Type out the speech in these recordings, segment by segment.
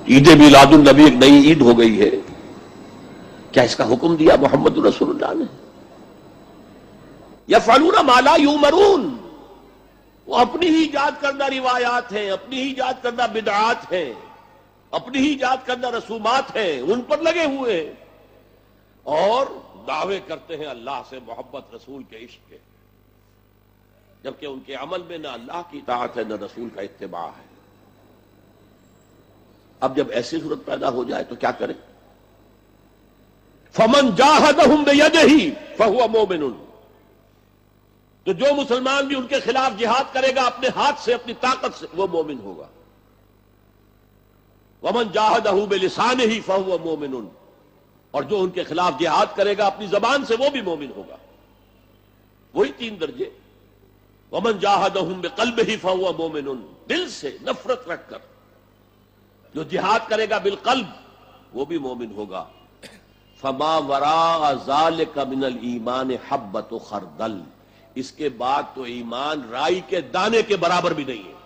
عید میلاد النبی ایک نئی عید ہو گئی ہے، کیا اس کا حکم دیا محمد رسول اللہ نے؟ یفعلون ما لا یؤمرون، وہ اپنی ہی ایجاد کردہ روایات ہیں، اپنی ہی ایجاد کردہ بدعات ہیں، اپنی ہی ایجاد کردہ رسومات ہیں، ان پر لگے ہوئے ہیں اور دعوے کرتے ہیں اللہ سے محبت، رسول کے عشق کے، جبکہ ان کے عمل میں نہ اللہ کی اطاعت ہے نہ رسول کا اتباع ہے۔ اب جب ایسی صورت پیدا ہو جائے تو کیا کریں؟ فمن جاہدہم بیدہ فہو مومن، تو جو مسلمان بھی ان کے خلاف جہاد کرے گا اپنے ہاتھ سے، اپنی طاقت سے، وہ مومن ہوگا۔ ومن جاہدہ بلسانہ فہو مومن، اور جو ان کے خلاف جہاد کرے گا اپنی زبان سے وہ بھی مومن ہوگا۔ وہی تین درجے۔ ومن جاہدہم بقلبہ فہو مومن، دل سے نفرت رکھ کر جو جہاد کرے گا بالقلب وہ بھی مومن ہوگا۔ فما وراء ذلک من الایمان حبۃ خردل، اس کے بعد تو ایمان رائی کے دانے کے برابر بھی نہیں ہے۔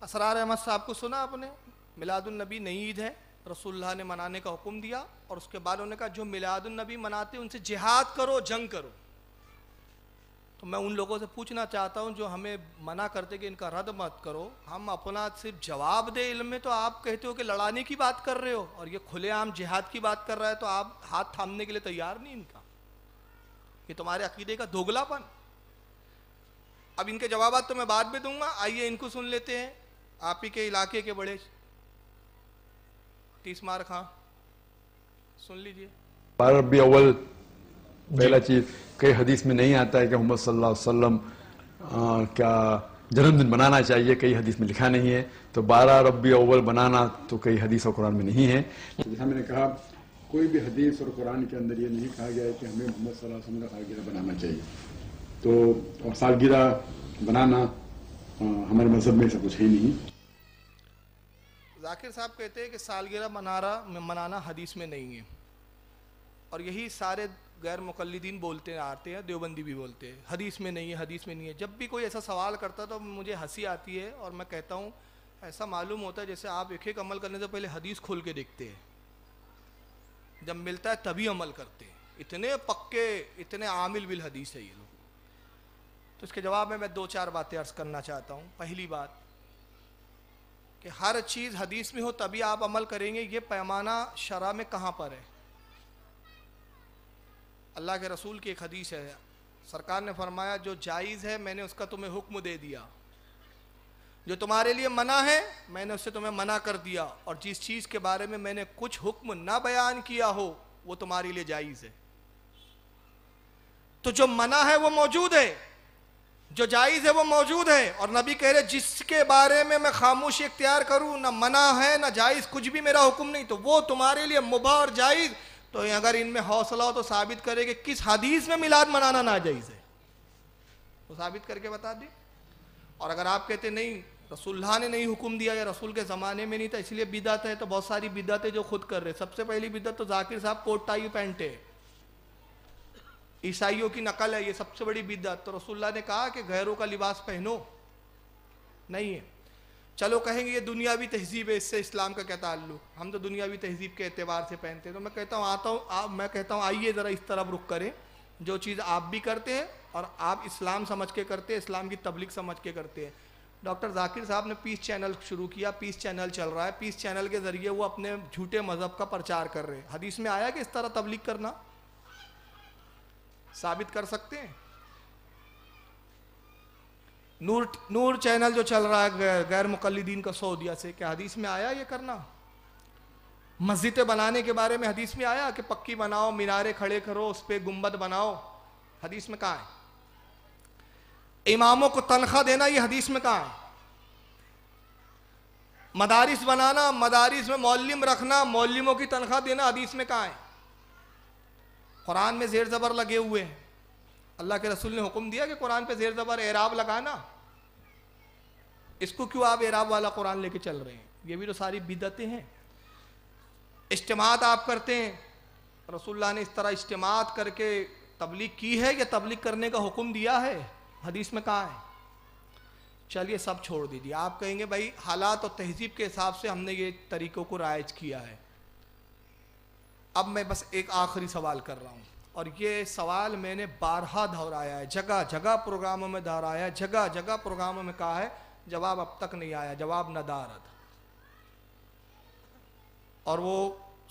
اسرار احمد صاحب کو سنا آپ نے؟ میلاد النبی نئی عید ہے، رسول اللہ نے منانے کا حکم دیا، اور اس کے بعد انہوں نے کہا جو میلاد النبی مناتے ان سے جہاد کرو، جنگ کرو۔ تو میں ان لوگوں سے پوچھنا چاہتا ہوں جو ہمیں منع کرتے کہ ان کا رد مت کرو، ہم اپنا صرف جواب دے علم میں تو آپ کہتے ہو کہ لڑانے کی بات کر رہے ہو، اور یہ کھلے عام جہاد کی بات کر رہا ہے تو آپ ہاتھ تھامنے کے لیے تیار نہیں ان کا۔ یہ تمہارے عقیدے کا دوگلا پن۔ اب ان کے جوابات تو میں بعد میں دوں گا، آئیے ان کو سن لیتے ہیں۔ آپ ہی کے علاقے کے بڑے تیس مار خان، سن لیجئے۔ ربیع اول پہلا چیز، کئی حدیث میں نہیں آتا ہے کہ محمد صلی اللہ علیہ وسلم کا جنم دن منانا چاہیے، کئی حدیث میں لکھا نہیں ہے، تو 12 ربیع اول بنانا تو کئی حدیث اور قرآن میں نہیں ہے۔ جیسا میں نے کہا، کوئی بھی حدیث اور قرآن کے اندر یہ نہیں کہا گیا ہے کہ ہمیں محمد صلی اللہ علیہ وسلم کا سالگرہ بنانا چاہیے، تو اور سالگرہ بنانا ہمارے مذہب میں ایسا کچھ ہے نہیں۔ ذاکر صاحب کہتے ہیں کہ سالگرہ منانا حدیث میں نہیں ہے، اور یہی سارے غیر مقلدین بولتے آتے ہیں، دیوبندی بھی بولتے ہیں حدیث میں نہیں ہے، حدیث میں نہیں ہے۔ جب بھی کوئی ایسا سوال کرتا تو مجھے ہنسی آتی ہے، اور میں کہتا ہوں ایسا معلوم ہوتا ہے جیسے آپ ایک عمل کرنے سے پہلے حدیث کھول کے دیکھتے ہیں، جب ملتا ہے تبھی عمل کرتے ہیں۔ اتنے پکے، اتنے عامل بالحدیث ہے یہ لوگ۔ تو اس کے جواب میں دو چار باتیں عرض کرنا چاہتا ہوں۔ پہلی بات کہ ہر چیز حدیث میں ہو تبھی آپ عمل کریں گے، یہ پیمانہ شرع میں کہاں پر ہے؟ اللہ کے رسول کی ایک حدیث ہے، سرکار نے فرمایا جو جائز ہے میں نے اس کا تمہیں حکم دے دیا، جو تمہارے لیے منع ہے میں نے اس سے تمہیں منع کر دیا، اور جس چیز کے بارے میں میں نے کچھ حکم نہ بیان کیا ہو وہ تمہارے لیے جائز ہے۔ تو جو منع ہے وہ موجود ہے، جو جائز ہے وہ موجود ہے، اور نبی کہہ رہے جس کے بارے میں خاموشی اختیار کروں، نہ منع ہے نہ جائز، کچھ بھی میرا حکم نہیں، تو وہ تمہارے لیے مباح اور جائز۔ تو اگر ان میں حوصلہ ہو تو ثابت کرے کہ کس حدیث میں میلاد منانا ناجائز ہے، تو ثابت کر کے بتا دیں۔ اور اگر آپ کہتے نہیں رسول اللہ نے نہیں حکم دیا یا رسول کے زمانے میں نہیں تھا اس لیے بدعت ہے، تو بہت ساری بدعتیں جو خود کر رہے۔ سب سے پہلی بدعت تو ذاکر صاحب کوٹ ٹائی پہنتے، عیسائیوں کی نقل ہے، یہ سب سے بڑی بدعت۔ تو رسول اللہ نے کہا کہ غیروں کا لباس پہنو، نہیں ہے۔ چلو کہیں گے یہ دنیاوی تہذیب ہے، اس سے اسلام کا کیا تعلق؟ ہم تو دنیاوی تہذیب کے اعتبار سے پہنتے ہیں۔ تو میں کہتا ہوں آئیے ذرا اس طرف رخ کریں، جو چیز آپ بھی کرتے ہیں اور آپ اسلام سمجھ کے کرتے ہیں، اسلام کی تبلیغ سمجھ کے کرتے ہیں۔ ڈاکٹر ذاکر صاحب نے پیس چینل شروع کیا، پیس چینل چل رہا ہے، پیس چینل کے ذریعے وہ اپنے جھوٹے مذہب کا پرچار کر رہے ہیں۔ حدیث میں آیا کہ اس طرح تبلیغ کرنا؟ ثابت کر سکتے ہیں؟ نور چینل جو چل رہا ہے غیر مقلدین کا سعودیہ سے، کیا حدیث میں آیا یہ کرنا؟ مسجدیں بنانے کے بارے میں حدیث میں آیا کہ پکی بناؤ، مینارے کھڑے کرو، اس پہ گنبد بناؤ؟ حدیث میں کہاں ہے؟ اماموں کو تنخواہ دینا، یہ حدیث میں کہاں ہے؟ مدارس بنانا، مدارس میں معلم رکھنا، معلموں کی تنخواہ دینا، حدیث میں کہاں ہے؟ قرآن میں زیر زبر لگے ہوئے ہیں، اللہ کے رسول نے حکم دیا کہ قرآن پہ زیر زبر اعراب لگانا، اس کو کیوں آپ اعراب والا قرآن لے کے چل رہے ہیں؟ یہ بھی تو ساری بدعتیں ہیں۔ اجتماعات آپ کرتے ہیں، رسول اللہ نے اس طرح اجتماعات کر کے تبلیغ کی ہے یا تبلیغ کرنے کا حکم دیا ہے؟ حدیث میں کہاں ہے؟ چلیے سب چھوڑ دیجیے. آپ کہیں گے بھائی حالات اور تہذیب کے حساب سے ہم نے یہ طریقوں کو رائج کیا ہے. اب میں بس ایک آخری سوال کر رہا ہوں، اور یہ سوال میں نے بارہا دہرایا ہے، جگہ جگہ پروگراموں میں دہرایا ہے، جگہ جگہ پروگراموں میں کہا ہے، جواب اب تک نہیں آیا، جواب ندارت. اور وہ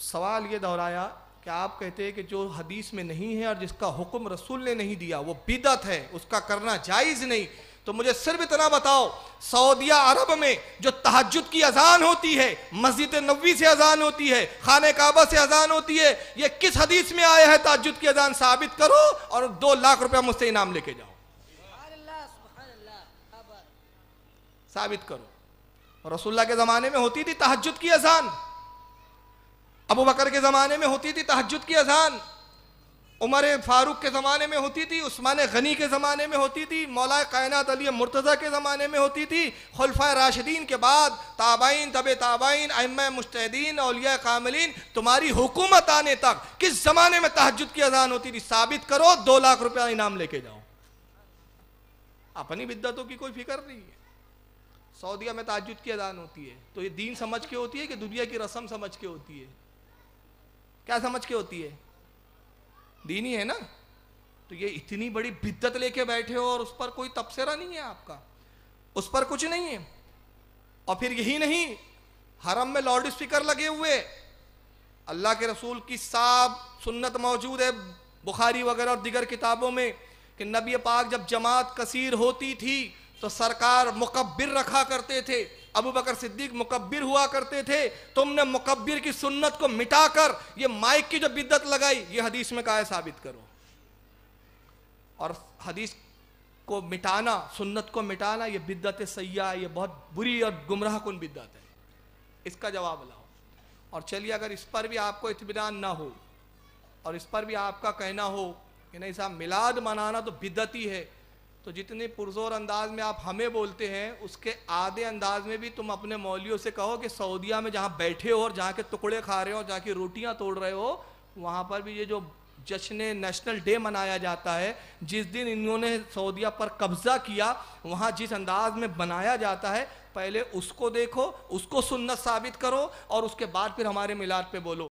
سوال یہ دہرایا کہ آپ کہتے ہیں کہ جو حدیث میں نہیں ہے اور جس کا حکم رسول نے نہیں دیا وہ بدعت ہے، اس کا کرنا جائز نہیں. تو مجھے صرف اتنا بتاؤ، سعودیہ عرب میں جو تہجد کی اذان ہوتی ہے، مسجد نبوی سے اذان ہوتی ہے، خانہ کعبہ سے اذان ہوتی ہے، یہ کس حدیث میں آیا ہے تہجد کی اذان؟ ثابت کرو اور 2 لاکھ روپیہ مجھ سے انعام لے کے جاؤ. ثابت کرو. رسول اللہ کے زمانے میں ہوتی تھی تہجد کی اذان، ابو بکر کے زمانے میں ہوتی تھی تہجد کی اذان، عمر فاروق کے زمانے میں ہوتی تھی، عثمان غنی کے زمانے میں ہوتی تھی، مولا کائنات علی مرتضیٰ کے زمانے میں ہوتی تھی، خلفائے راشدین کے بعد تابعین، تبع تابعین، ائمہ مجتہدین، اولیاء کاملین، تمہاری حکومت آنے تک کس زمانے میں تہجد کی اذان ہوتی تھی؟ ثابت کرو، 2 لاکھ روپیہ انعام لے کے جاؤ. اپنی بدعتوں کی کوئی فکر نہیں ہے. سعودیہ میں تہجد کی اذان ہوتی ہے تو یہ دین سمجھ کے ہوتی ہے کہ دنیا کی رسم سمجھ کے ہوتی ہے؟ کیا سمجھ کے ہوتی ہے؟ دینی ہے نا. تو یہ اتنی بڑی بدعت لے کے بیٹھے ہو اور اس پر کوئی تبصرہ نہیں ہے آپ کا، اس پر کچھ نہیں ہے. اور پھر یہی نہیں، حرم میں لاؤڈ اسپیکر لگے ہوئے. اللہ کے رسول کی صاحب سنت موجود ہے بخاری وغیرہ اور دیگر کتابوں میں کہ نبی پاک جب جماعت کثیر ہوتی تھی تو سرکار مکبر رکھا کرتے تھے، ابو بکر صدیق مکبر ہوا کرتے تھے. تم نے مکبر کی سنت کو مٹا کر یہ مائک کی جو بدعت لگائی، یہ حدیث میں کہا ہے ثابت کرو. اور حدیث کو مٹانا، سنت کو مٹانا، یہ بدعت سیاح، یہ بہت بری اور گمراہ کن بدعت ہے. اس کا جواب لاؤ. اور چلیے اگر اس پر بھی آپ کو اطمینان نہ ہو اور اس پر بھی آپ کا کہنا ہو کہ نہیں صاحب میلاد منانا تو بدعت ہی ہے، تو جتنے پرزور انداز میں آپ ہمیں بولتے ہیں اس کے آدھے انداز میں بھی تم اپنے مولویوں سے کہو کہ سعودیہ میں جہاں بیٹھے ہو اور جہاں کے ٹکڑے کھا رہے ہو اور جہاں کی روٹیاں توڑ رہے ہو، وہاں پر بھی یہ جو جشن نیشنل ڈے منایا جاتا ہے، جس دن انہوں نے سعودیہ پر قبضہ کیا، وہاں جس انداز میں بنایا جاتا ہے، پہلے اس کو دیکھو، اس کو سنت ثابت کرو اور اس کے بعد پھر ہمارے میلاد پہ بولو.